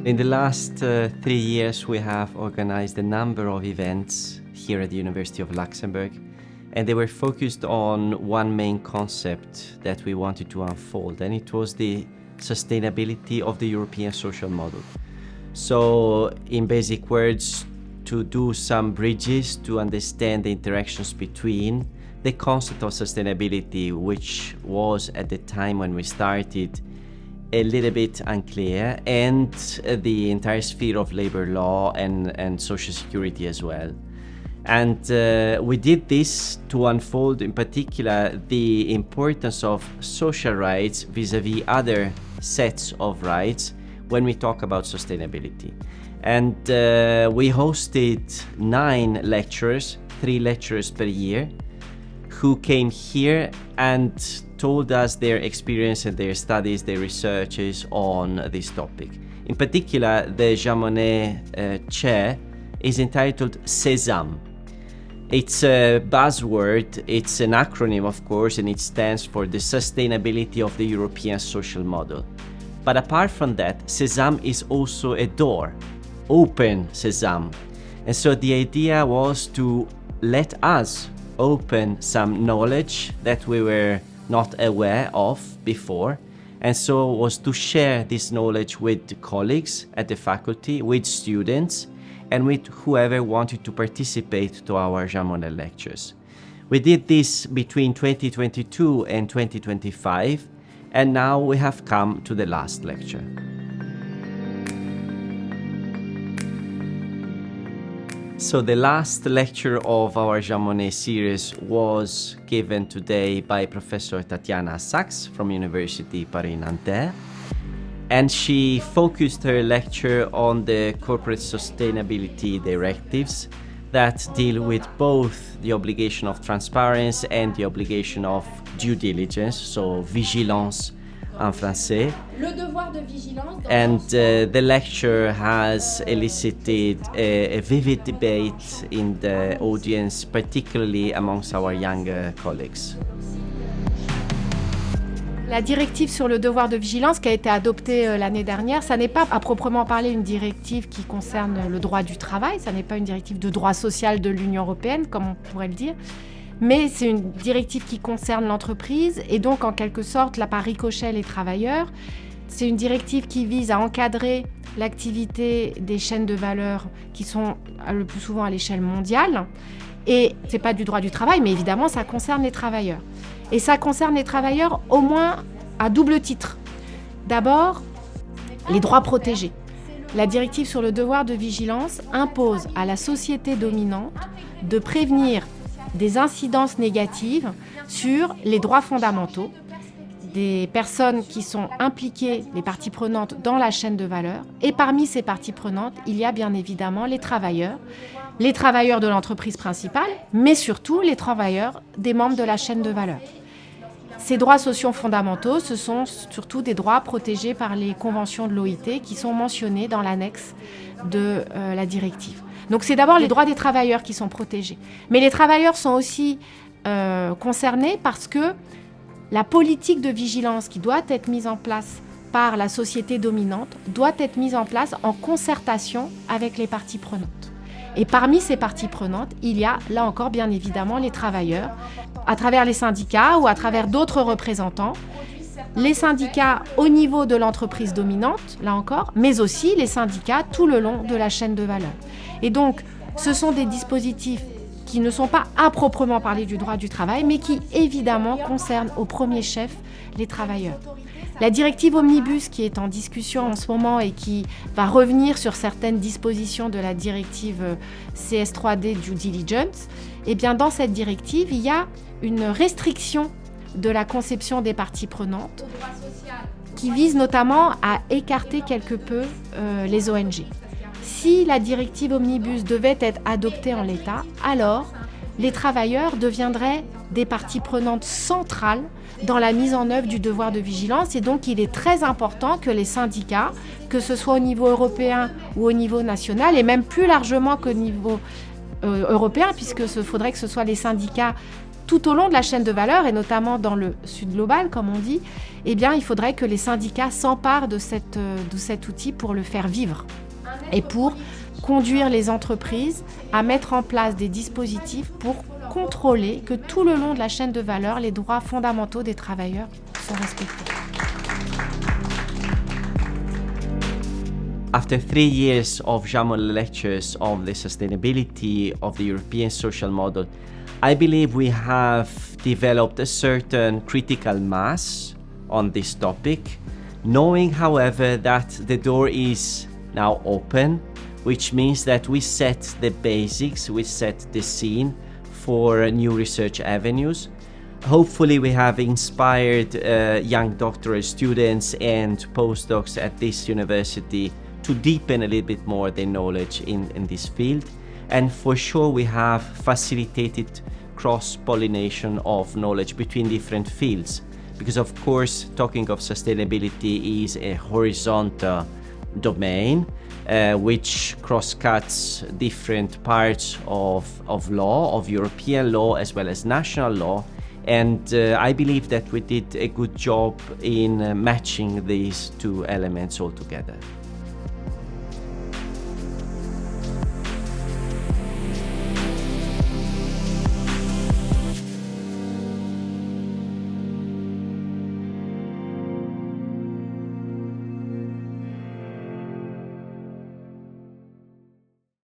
In the last 3 years, we have organized a number of events here at the University of Luxembourg, and they were focused on one main concept that we wanted to unfold, and it was the sustainability of the European social model. So, in basic words, to do some bridges to understand the interactions between the concept of sustainability, which was at the time when we started a little bit unclear, and the entire sphere of labor law and social security as well. And we did this to unfold in particular the importance of social rights vis-a-vis other sets of rights when we talk about sustainability. And we hosted 9 lecturers, 3 lecturers per year, who came here and told us their experience and their studies, their researches on this topic. In particular, the Jean Monnet Chair is entitled SESaMe. It's a buzzword, it's an acronym of course, and it stands for the sustainability of the European social model. But apart from that, SESaMe is also a door, open SESaMe. And so the idea was to let us open some knowledge that we were not aware of before, and so was to share this knowledge with colleagues at the faculty, with students, and with whoever wanted to participate to our Jean Monnet lectures. We did this between 2022 and 2025, and now we have come to the last lecture. So the last lecture of our Jean Monnet series was given today by Professor Tatiana Sachs from Université Paris Nanterre, and she focused her lecture on the corporate sustainability directives that deal with both the obligation of transparency and the obligation of due diligence, so vigilance en français. Le devoir de vigilance. And the lecture has elicited a vivid debate in the audience, particularly amongst our younger colleagues. La directive sur le devoir de vigilance qui a été adoptée l'année dernière, ça n'est pas à proprement parler une directive qui concerne le droit du travail, ça n'est pas une directive de droit social de l'Union européenne, comme on pourrait le dire, mais c'est une directive qui concerne l'entreprise et donc en quelque sorte là par ricochet les travailleurs. C'est une directive qui vise à encadrer l'activité des chaînes de valeur qui sont le plus souvent à l'échelle mondiale. Et c'est pas du droit du travail, mais évidemment ça concerne les travailleurs. Et ça concerne les travailleurs au moins à double titre. D'abord, les droits protégés. La directive sur le devoir de vigilance impose à la société dominante de prévenir des incidences négatives sur les droits fondamentaux des personnes qui sont impliquées, les parties prenantes dans la chaîne de valeur. Et parmi ces parties prenantes, il y a bien évidemment les travailleurs de l'entreprise principale, mais surtout les travailleurs des membres de la chaîne de valeur. Ces droits sociaux fondamentaux, ce sont surtout des droits protégés par les conventions de l'OIT qui sont mentionnés dans l'annexe de la directive. Donc c'est d'abord les droits des travailleurs qui sont protégés. Mais les travailleurs sont aussi concernés parce que la politique de vigilance qui doit être mise en place par la société dominante doit être mise en place en concertation avec les parties prenantes. Et parmi ces parties prenantes, il y a là encore bien évidemment les travailleurs, à travers les syndicats ou à travers d'autres représentants, les syndicats au niveau de l'entreprise dominante, là encore, mais aussi les syndicats tout le long de la chaîne de valeur. Et donc, ce sont des dispositifs qui ne sont pas à proprement parler du droit du travail, mais qui évidemment concernent au premier chef les travailleurs. La directive Omnibus qui est en discussion en ce moment et qui va revenir sur certaines dispositions de la directive CS3D Due Diligence, eh bien dans cette directive, il y a une restriction de la conception des parties prenantes qui vise notamment à écarter quelque peu les ONG. Si la directive Omnibus devait être adoptée en l'état, alors les travailleurs deviendraient des parties prenantes centrales dans la mise en œuvre du devoir de vigilance. Et donc, il est très important que les syndicats, que ce soit au niveau européen ou au niveau national, et même plus largement qu'au niveau européen, puisque faudrait que ce soit les syndicats tout au long de la chaîne de valeur, et notamment dans le sud global, comme on dit, eh bien, il faudrait que les syndicats s'emparent de cet outil pour le faire vivre et pour conduire les entreprises à mettre en place des dispositifs pour contrôler que tout le long de la chaîne de valeur, les droits fondamentaux des travailleurs sont respectés. After 3 years of Jean Monnet lectures on the sustainability of the European social model, I believe we have developed a certain critical mass on this topic, knowing, however, that the door is now open, which means that we set the basics, we set the scene for new research avenues. Hopefully we have inspired young doctoral students and postdocs at this university to deepen a little bit more their knowledge in this field. And for sure we have facilitated cross-pollination of knowledge between different fields. Because of course, talking of sustainability is a horizontal domain which cross-cuts different parts of law, of European law as well as national law. And I believe that we did a good job in matching these two elements all together.